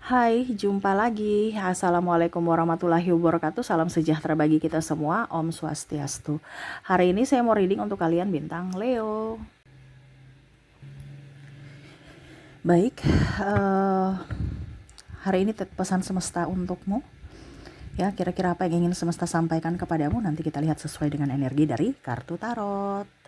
Hai, jumpa lagi. Assalamualaikum warahmatullahi wabarakatuh. Salam sejahtera bagi kita semua. Om Swastiastu. Hari ini saya mau reading untuk kalian bintang Leo. Baik, hari ini pesan semesta untukmu. Ya, kira-kira apa yang ingin semesta sampaikan kepadamu? Nanti kita lihat sesuai dengan energi dari kartu tarot.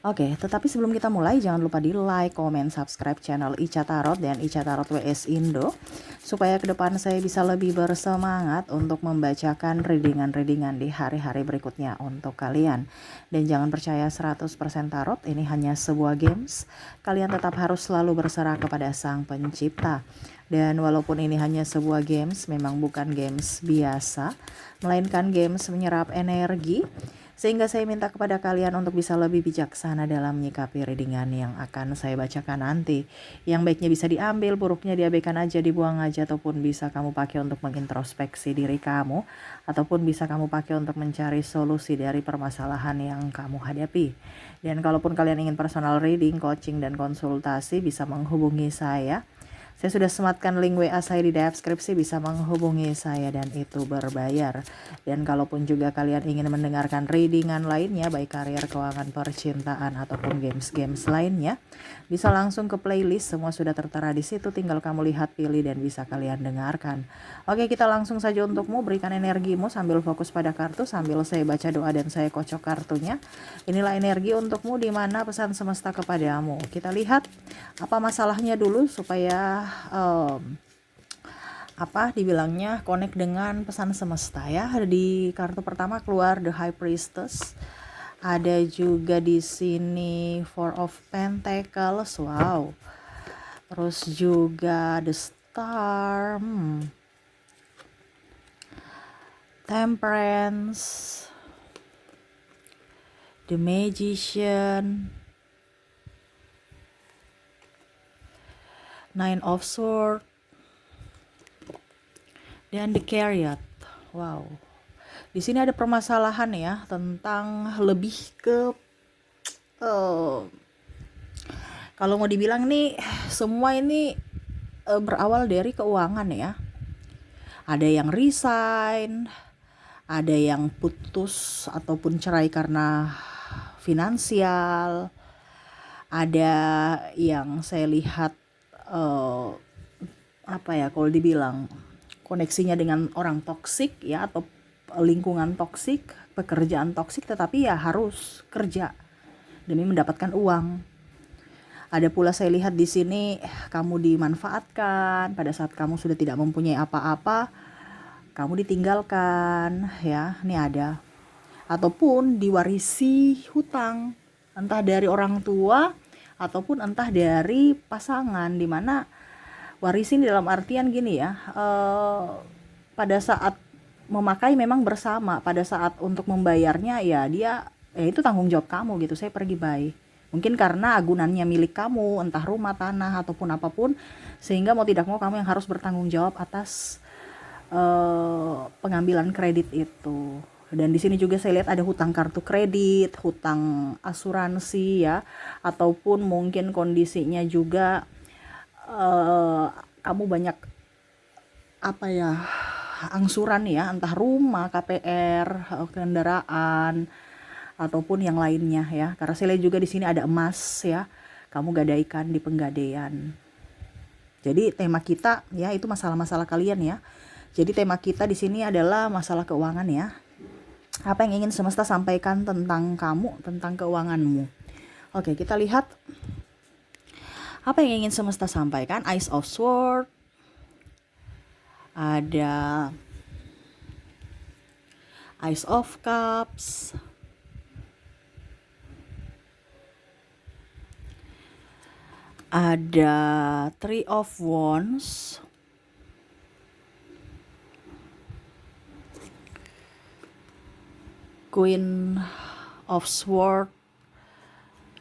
Oke, tetapi sebelum kita mulai, jangan lupa di like, komen, subscribe channel Ica Tarot dan Ica Tarot WS Indo, supaya ke depan saya bisa lebih bersemangat untuk membacakan readingan-readingan di hari-hari berikutnya untuk kalian. Dan jangan percaya 100% tarot, ini hanya sebuah games. Kalian tetap harus selalu berserah kepada Sang Pencipta. Dan walaupun ini hanya sebuah games, memang bukan games biasa, melainkan games menyerap energi. Sehingga saya minta kepada kalian untuk bisa lebih bijaksana dalam menyikapi readingan yang akan saya bacakan nanti. Yang baiknya bisa diambil, buruknya diabaikan aja, dibuang aja, ataupun bisa kamu pakai untuk mengintrospeksi diri kamu, ataupun bisa kamu pakai untuk mencari solusi dari permasalahan yang kamu hadapi. Dan kalaupun kalian ingin personal reading, coaching, dan konsultasi, bisa menghubungi saya. Saya sudah sematkan link WA saya di deskripsi, bisa menghubungi saya dan itu berbayar. Dan kalaupun juga kalian ingin mendengarkan readingan lainnya, baik karir, keuangan, percintaan, ataupun games-games lainnya, bisa langsung ke playlist, semua sudah tertera di situ, tinggal kamu lihat, pilih, dan bisa kalian dengarkan. Oke, kita langsung saja untukmu, berikan energimu sambil fokus pada kartu, sambil saya baca doa dan saya kocok kartunya. Inilah energi untukmu, di mana pesan semesta kepadamu. Kita lihat apa masalahnya dulu supaya dibilangnya connect dengan pesan semesta ya. Ada di kartu pertama keluar The High Priestess. Ada juga di sini Four of Pentacles. Wow. Terus juga The Star. Temperance. The Magician. Nine of Swords. Dan The Chariot. Wow. Di sini ada permasalahan ya tentang lebih ke kalau mau dibilang nih semua ini berawal dari keuangan ya. Ada yang resign, ada yang putus ataupun cerai karena finansial. Ada yang saya lihat kalau dibilang koneksinya dengan orang toksik ya, atau lingkungan toksik, pekerjaan toksik, tetapi ya harus kerja demi mendapatkan uang. Ada pula saya lihat di sini kamu dimanfaatkan pada saat kamu sudah tidak mempunyai apa-apa, kamu ditinggalkan ya, ini ada. Ataupun diwarisi hutang, entah dari orang tua ataupun entah dari pasangan, dimana warisin dalam artian gini ya, pada saat memakai memang bersama, pada saat untuk membayarnya ya itu tanggung jawab kamu gitu, saya pergi bye. Mungkin karena agunannya milik kamu, entah rumah, tanah, ataupun apapun, sehingga mau tidak mau kamu yang harus bertanggung jawab atas pengambilan kredit itu. Dan di sini juga saya lihat ada hutang kartu kredit, hutang asuransi ya, ataupun mungkin kondisinya juga kamu banyak angsuran ya, entah rumah, KPR, kendaraan, ataupun yang lainnya ya. Karena saya lihat juga di sini ada emas ya, kamu gadaikan di penggadaian. Jadi tema kita ya itu masalah-masalah kalian ya. Jadi tema kita di sini adalah masalah keuangan ya. Apa yang ingin semesta sampaikan tentang kamu, tentang keuanganmu. Oke, kita lihat apa yang ingin semesta sampaikan. Ace of Swords. Ada Ace of Cups. Ada Three of Wands. Queen of Swords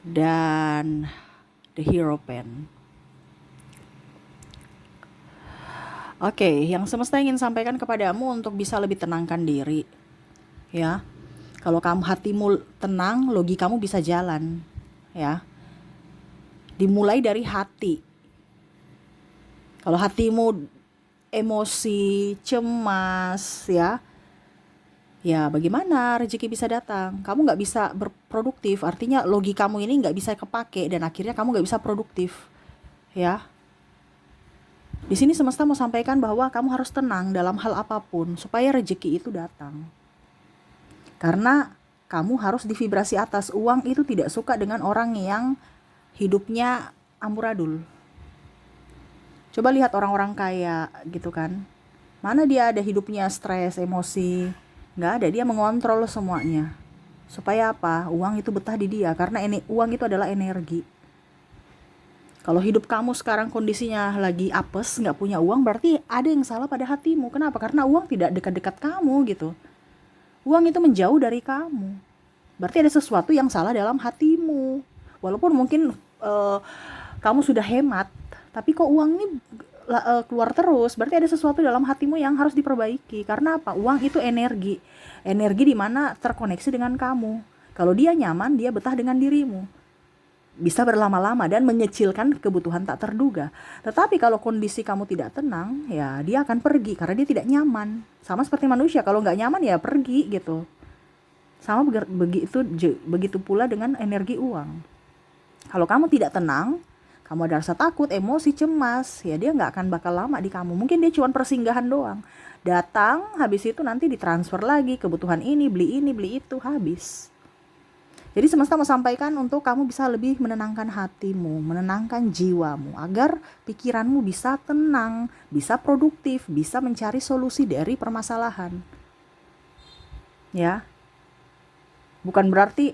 dan The Hierophant. Oke, yang semesta ingin sampaikan kepadamu untuk bisa lebih tenangkan diri. Ya. Kalau kamu hatimu tenang, logikamu bisa jalan. Ya. Dimulai dari hati. Kalau hatimu emosi, cemas, ya bagaimana rezeki bisa datang? Kamu nggak bisa berproduktif, artinya logikamu ini nggak bisa kepake dan akhirnya kamu nggak bisa produktif, ya. Di sini semesta mau sampaikan bahwa kamu harus tenang dalam hal apapun supaya rezeki itu datang. Karena kamu harus di vibrasi atas. Uang itu tidak suka dengan orang yang hidupnya amburadul. Coba lihat orang-orang kaya gitu kan. Mana dia ada hidupnya stres, emosi. Nggak ada, dia mengontrol semuanya. Supaya apa? Uang itu betah di dia. Karena uang itu adalah energi. Kalau hidup kamu sekarang kondisinya lagi apes, nggak punya uang, berarti ada yang salah pada hatimu. Kenapa? Karena uang tidak dekat-dekat kamu gitu. Uang itu menjauh dari kamu. Berarti ada sesuatu yang salah dalam hatimu. Walaupun mungkin kamu sudah hemat, tapi kok uang ini keluar terus, berarti ada sesuatu dalam hatimu yang harus diperbaiki. Karena apa? Uang itu energi. Energi di mana terkoneksi dengan kamu. Kalau dia nyaman, dia betah dengan dirimu. Bisa berlama-lama dan mengecilkan kebutuhan tak terduga. Tetapi kalau kondisi kamu tidak tenang, ya dia akan pergi karena dia tidak nyaman. Sama seperti manusia, kalau nggak nyaman ya pergi gitu. Sama begitu pula dengan energi uang. Kalau kamu tidak tenang, kamu ada rasa takut, emosi, cemas, ya dia nggak akan bakal lama di kamu. Mungkin dia cuma persinggahan doang. Datang, habis itu nanti ditransfer lagi, kebutuhan ini, beli itu, habis. Jadi semesta mau sampaikan untuk kamu bisa lebih menenangkan hatimu, menenangkan jiwamu, agar pikiranmu bisa tenang, bisa produktif, bisa mencari solusi dari permasalahan. Ya, bukan berarti,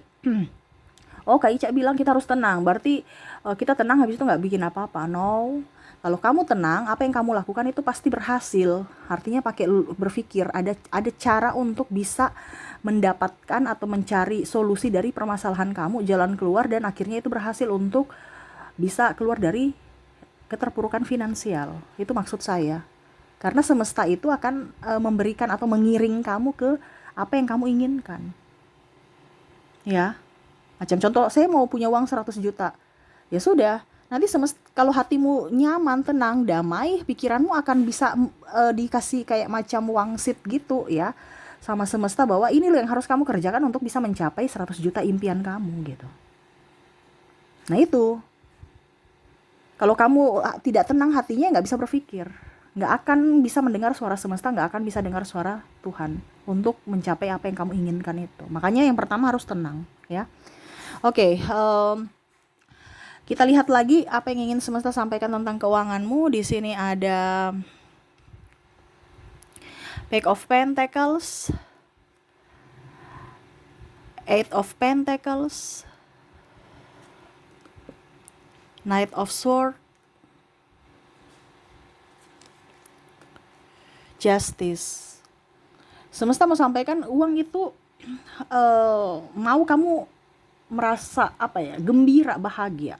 oh Kak Ica bilang kita harus tenang, berarti kita tenang habis itu nggak bikin apa-apa. No, kalau kamu tenang, apa yang kamu lakukan itu pasti berhasil. Artinya pakai berpikir, ada cara untuk bisa mendapatkan atau mencari solusi dari permasalahan kamu, jalan keluar, dan akhirnya itu berhasil untuk bisa keluar dari keterpurukan finansial. Itu maksud saya. Karena semesta itu akan memberikan atau mengiring kamu ke apa yang kamu inginkan. Ya. Macam contoh, saya mau punya uang 100 juta. Ya sudah, nanti kalau hatimu nyaman, tenang, damai, pikiranmu akan bisa dikasih kayak macam wangsit gitu ya, sama semesta, bahwa ini loh yang harus kamu kerjakan untuk bisa mencapai 100 juta impian kamu gitu. Nah itu, kalau kamu tidak tenang hatinya, nggak bisa berpikir, nggak akan bisa mendengar suara semesta, nggak akan bisa dengar suara Tuhan untuk mencapai apa yang kamu inginkan itu. Makanya yang pertama harus tenang ya. Oke, kita lihat lagi apa yang ingin semesta sampaikan tentang keuanganmu. Di sini ada Page of Pentacles, Eight of Pentacles, Knight of Swords, Justice. Semesta mau sampaikan uang itu mau kamu merasa gembira, bahagia.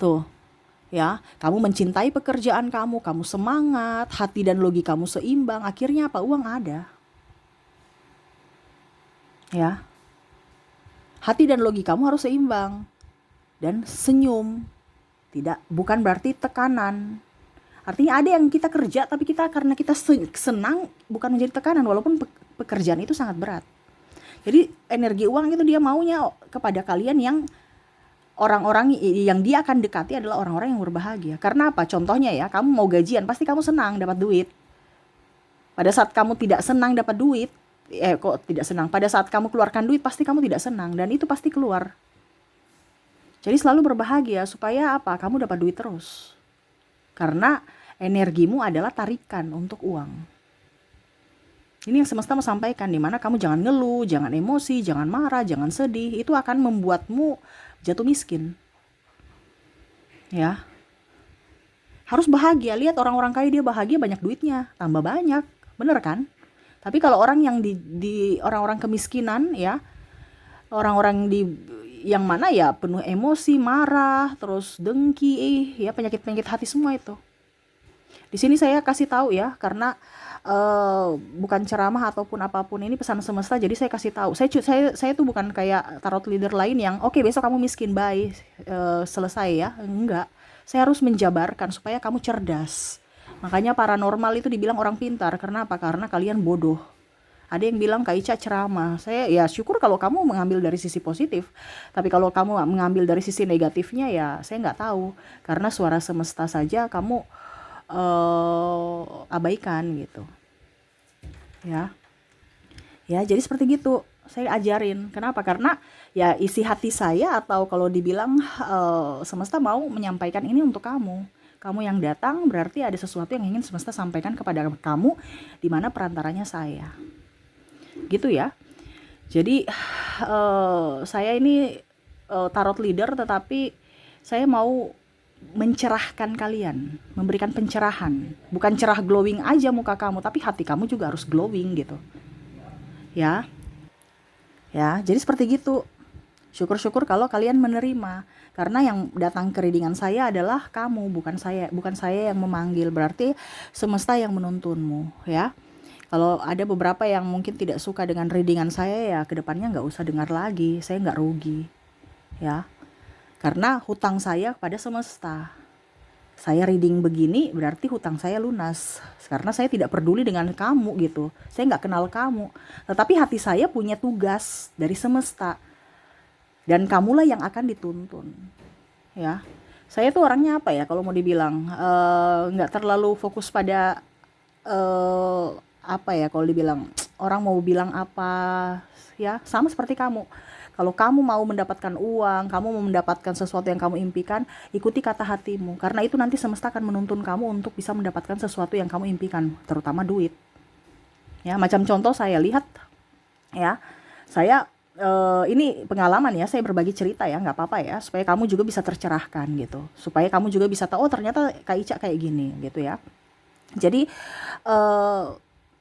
Tuh, ya, kamu mencintai pekerjaan kamu semangat, hati dan logika kamu seimbang, akhirnya apa? Uang ada. Ya. Hati dan logika kamu harus seimbang. Dan senyum. Bukan berarti tekanan. Artinya ada yang kita kerja tapi karena kita senang, bukan menjadi tekanan walaupun pekerjaan itu sangat berat. Jadi energi uang itu dia maunya kepada kalian yang orang-orang yang dia akan dekati adalah orang-orang yang berbahagia. Karena apa? Contohnya ya, kamu mau gajian, pasti kamu senang dapat duit. Pada saat kamu tidak senang dapat duit, pada saat kamu keluarkan duit, pasti kamu tidak senang, dan itu pasti keluar. Jadi selalu berbahagia, supaya apa? Kamu dapat duit terus. Karena energimu adalah tarikan untuk uang. Ini yang semesta mau sampaikan, dimana kamu jangan ngeluh, jangan emosi, jangan marah, jangan sedih. Itu akan membuatmu jatuh miskin. Ya. Harus bahagia. Lihat orang-orang kaya, dia bahagia, banyak duitnya, tambah banyak. Bener kan? Tapi kalau orang yang di orang-orang kemiskinan ya, orang-orang yang mana ya penuh emosi, marah, terus dengki, ya penyakit-penyakit hati semua itu. Di sini saya kasih tahu ya, karena bukan ceramah ataupun apapun, ini pesan semesta, jadi saya kasih tahu. Saya tuh bukan kayak tarot leader lain yang oke, besok kamu miskin, bye, selesai ya. Enggak. Saya harus menjabarkan supaya kamu cerdas. Makanya paranormal itu dibilang orang pintar. Karena apa? Karena kalian bodoh. Ada yang bilang Kak Ica ceramah. Saya ya syukur kalau kamu mengambil dari sisi positif. Tapi kalau kamu mengambil dari sisi negatifnya ya saya nggak tahu. Karena suara semesta saja kamu abaikan gitu. Ya. Ya, jadi seperti gitu. Saya ajarin. Kenapa? Karena ya isi hati saya atau kalau dibilang semesta mau menyampaikan ini untuk kamu. Kamu yang datang berarti ada sesuatu yang ingin semesta sampaikan kepada kamu di mana perantaranya saya. Gitu ya. Jadi saya ini tarot leader tetapi saya mau mencerahkan kalian, memberikan pencerahan. Bukan cerah glowing aja muka kamu, tapi hati kamu juga harus glowing gitu. Ya. Ya, jadi seperti gitu. Syukur-syukur kalau kalian menerima. Karena yang datang ke readingan saya adalah kamu, bukan saya yang memanggil. Berarti semesta yang menuntunmu, ya. Kalau ada beberapa yang mungkin tidak suka dengan readingan saya, ya kedepannya nggak usah dengar lagi. Saya nggak rugi, ya. Karena hutang saya kepada semesta. Saya reading begini berarti hutang saya lunas. Karena saya tidak peduli dengan kamu gitu. Saya nggak kenal kamu. Tetapi hati saya punya tugas dari semesta. Dan kamulah yang akan dituntun. Ya, saya tuh orangnya apa ya? Kalau mau dibilang nggak terlalu fokus pada apa ya? Kalau dibilang orang mau bilang apa, ya sama seperti kamu. Kalau kamu mau mendapatkan uang, kamu mau mendapatkan sesuatu yang kamu impikan, ikuti kata hatimu. Karena itu nanti semesta akan menuntun kamu untuk bisa mendapatkan sesuatu yang kamu impikan, terutama duit. Ya, macam contoh saya lihat, ya, saya ini pengalaman ya, saya berbagi cerita ya, nggak apa-apa ya, supaya kamu juga bisa tercerahkan gitu, supaya kamu juga bisa tahu, oh ternyata Kak Ica kayak gini gitu ya. Jadi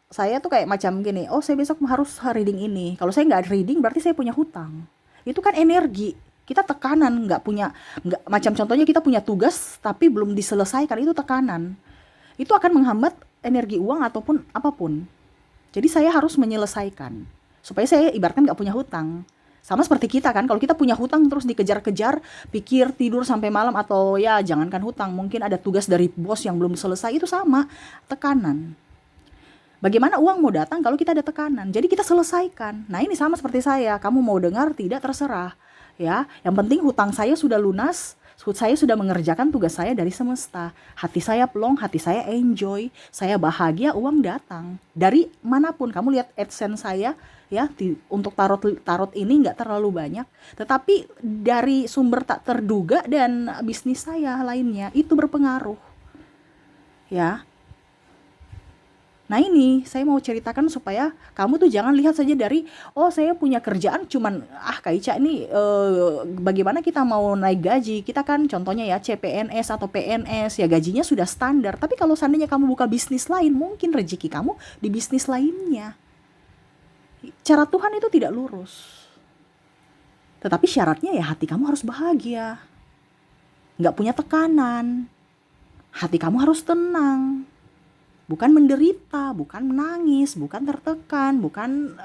saya tuh kayak macam gini, oh saya besok harus reading ini. Kalau saya nggak reading berarti saya punya hutang. Itu kan energi. Kita tekanan, nggak macam contohnya kita punya tugas tapi belum diselesaikan, itu tekanan. Itu akan menghambat energi uang ataupun apapun. Jadi saya harus menyelesaikan. Supaya saya ibaratkan nggak punya hutang. Sama seperti kita kan, kalau kita punya hutang terus dikejar-kejar, pikir tidur sampai malam atau ya jangankan hutang, mungkin ada tugas dari bos yang belum selesai, itu sama, tekanan. Bagaimana uang mau datang kalau kita ada tekanan? Jadi kita selesaikan. Nah ini sama seperti saya. Kamu mau dengar tidak terserah. Ya, yang penting hutang saya sudah lunas. Saya sudah mengerjakan tugas saya dari semesta. Hati saya plong, hati saya enjoy. Saya bahagia, uang datang. Dari manapun. Kamu lihat AdSense saya, ya, untuk tarot ini nggak terlalu banyak. Tetapi dari sumber tak terduga dan bisnis saya lainnya itu berpengaruh. Ya. Nah ini saya mau ceritakan supaya kamu tuh jangan lihat saja dari, oh saya punya kerjaan cuman, Kak Ica ini bagaimana kita mau naik gaji, kita kan contohnya ya CPNS atau PNS ya gajinya sudah standar, tapi kalau seandainya kamu buka bisnis lain mungkin rezeki kamu di bisnis lainnya. Cara Tuhan itu tidak lurus, tetapi syaratnya ya hati kamu harus bahagia, nggak punya tekanan, hati kamu harus tenang. Bukan menderita, bukan menangis, bukan tertekan, bukan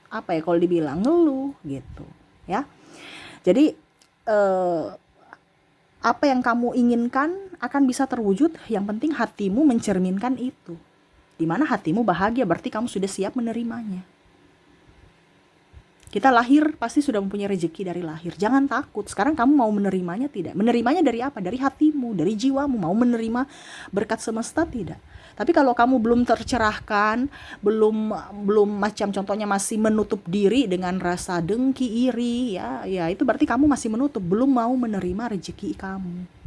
apa ya kalau dibilang ngeluh gitu, ya. Jadi apa yang kamu inginkan akan bisa terwujud, yang penting hatimu mencerminkan itu. Di mana hatimu bahagia berarti kamu sudah siap menerimanya. Kita lahir pasti sudah mempunyai rezeki dari lahir. Jangan takut. Sekarang kamu mau menerimanya tidak? Menerimanya dari apa? Dari hatimu, dari jiwamu. Mau menerima berkat semesta tidak? Tapi kalau kamu belum tercerahkan, belum macam contohnya masih menutup diri dengan rasa dengki, iri, ya itu berarti kamu masih menutup, belum mau menerima rezeki kamu.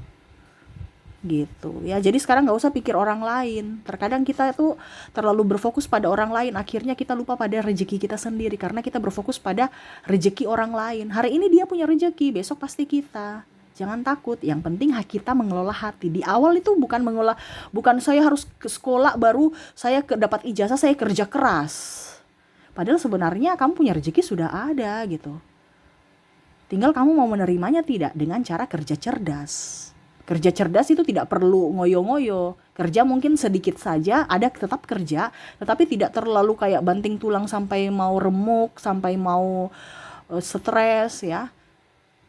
Gitu ya, jadi sekarang nggak usah pikir orang lain. Terkadang kita tuh terlalu berfokus pada orang lain, akhirnya kita lupa pada rezeki kita sendiri karena kita berfokus pada rezeki orang lain. Hari ini dia punya rezeki, besok pasti kita. Jangan takut, yang penting kita mengelola hati. Di awal itu bukan saya harus ke sekolah baru saya dapat ijazah, saya kerja keras. Padahal sebenarnya kamu punya rezeki sudah ada gitu. Tinggal kamu mau menerimanya tidak, dengan cara kerja cerdas. Kerja cerdas itu tidak perlu ngoyo-ngoyo. Kerja mungkin sedikit saja, ada tetap kerja, tetapi tidak terlalu kayak banting tulang sampai mau remuk, sampai mau stres ya.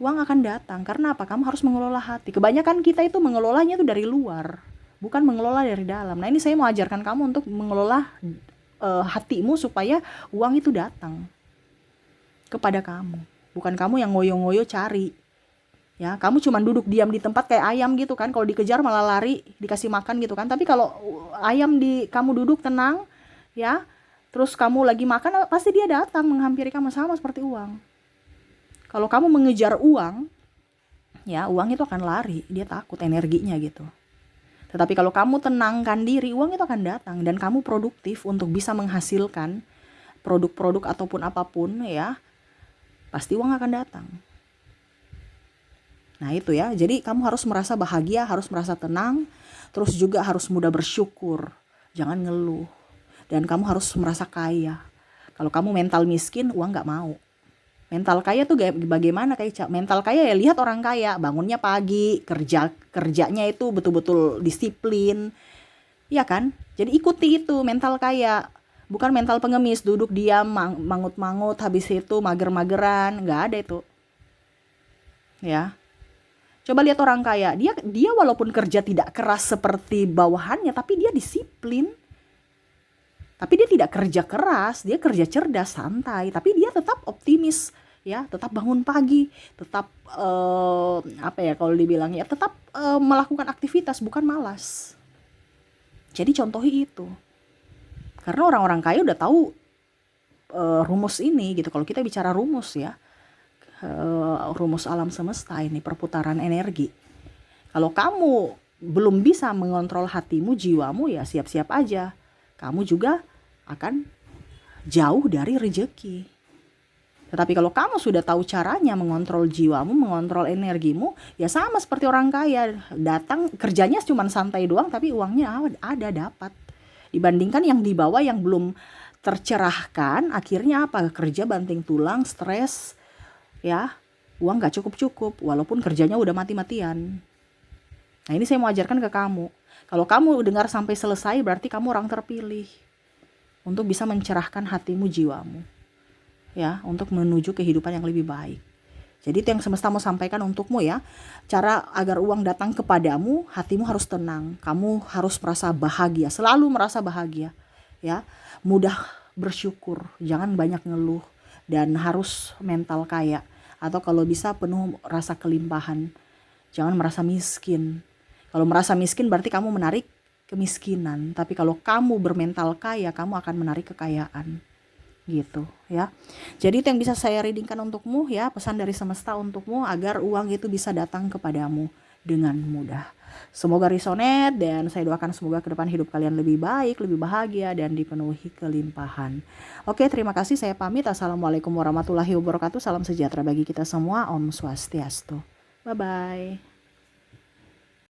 uang akan datang. Karena apa? Kamu harus mengelola hati. Kebanyakan kita itu mengelolanya itu dari luar, bukan mengelola dari dalam. Nah, ini saya mau ajarkan kamu untuk mengelola hatimu supaya uang itu datang kepada kamu. Bukan kamu yang ngoyo-ngoyo cari. Ya, kamu cuma duduk diam di tempat kayak ayam gitu kan. Kalau dikejar malah lari, dikasih makan gitu kan. Tapi kalau ayam kamu duduk tenang, ya, terus kamu lagi makan, pasti dia datang menghampiri kamu. Sama seperti uang. Kalau kamu mengejar uang, ya, uang itu akan lari. Dia takut energinya gitu. Tetapi kalau kamu tenangkan diri, uang itu akan datang dan kamu produktif untuk bisa menghasilkan produk-produk ataupun apapun, ya, pasti uang akan datang. Nah itu ya, jadi kamu harus merasa bahagia, harus merasa tenang, terus juga harus mudah bersyukur, jangan ngeluh. Dan kamu harus merasa kaya. Kalau kamu mental miskin, uang gak mau. Mental kaya tuh bagaimana kayak mental kaya ya, lihat orang kaya, bangunnya pagi, kerjanya itu betul-betul disiplin. Iya kan? Jadi ikuti itu mental kaya. Bukan mental pengemis, duduk diam, mangut-mangut, habis itu mager-mageran, nggak ada itu. Ya. Coba lihat orang kaya, dia walaupun kerja tidak keras seperti bawahannya, tapi dia disiplin. Tapi dia tidak kerja keras, dia kerja cerdas, santai, tapi dia tetap optimis, ya, tetap bangun pagi, tetap apa ya kalau dibilangnya, tetap melakukan aktivitas, bukan malas. Jadi contohi itu. Karena orang-orang kaya udah tahu rumus ini gitu. Kalau kita bicara rumus ya, rumus alam semesta ini, perputaran energi. Kalau kamu belum bisa mengontrol hatimu, jiwamu, ya siap-siap aja. Kamu juga akan jauh dari rezeki. Tetapi kalau kamu sudah tahu caranya mengontrol jiwamu, mengontrol energimu, ya sama seperti orang kaya. Datang kerjanya cuma santai doang, tapi uangnya ada, dapat. Dibandingkan yang di bawah yang belum tercerahkan, akhirnya apa? Kerja banting tulang, stres, ya, uang gak cukup-cukup walaupun kerjanya udah mati-matian. Nah ini saya mau ajarkan ke kamu. Kalau kamu dengar sampai selesai, berarti kamu orang terpilih untuk bisa mencerahkan hatimu, jiwamu, ya, untuk menuju kehidupan yang lebih baik. Jadi itu yang semesta mau sampaikan untukmu ya. Cara agar uang datang kepadamu, hatimu harus tenang. Kamu harus merasa bahagia, selalu merasa bahagia, ya. Mudah bersyukur, jangan banyak ngeluh, dan harus mental kaya. Atau kalau bisa penuh rasa kelimpahan. Jangan merasa miskin. Kalau merasa miskin berarti kamu menarik kemiskinan. Tapi kalau kamu bermental kaya, kamu akan menarik kekayaan. Gitu ya. Jadi itu yang bisa saya readingkan untukmu ya, pesan dari semesta untukmu agar uang itu bisa datang kepadamu dengan mudah. Semoga resonate dan saya doakan semoga ke depan hidup kalian lebih baik, lebih bahagia dan dipenuhi kelimpahan. Oke, terima kasih, saya pamit. Assalamualaikum warahmatullahi wabarakatuh. Salam sejahtera bagi kita semua. Om Swastiastu. Bye bye.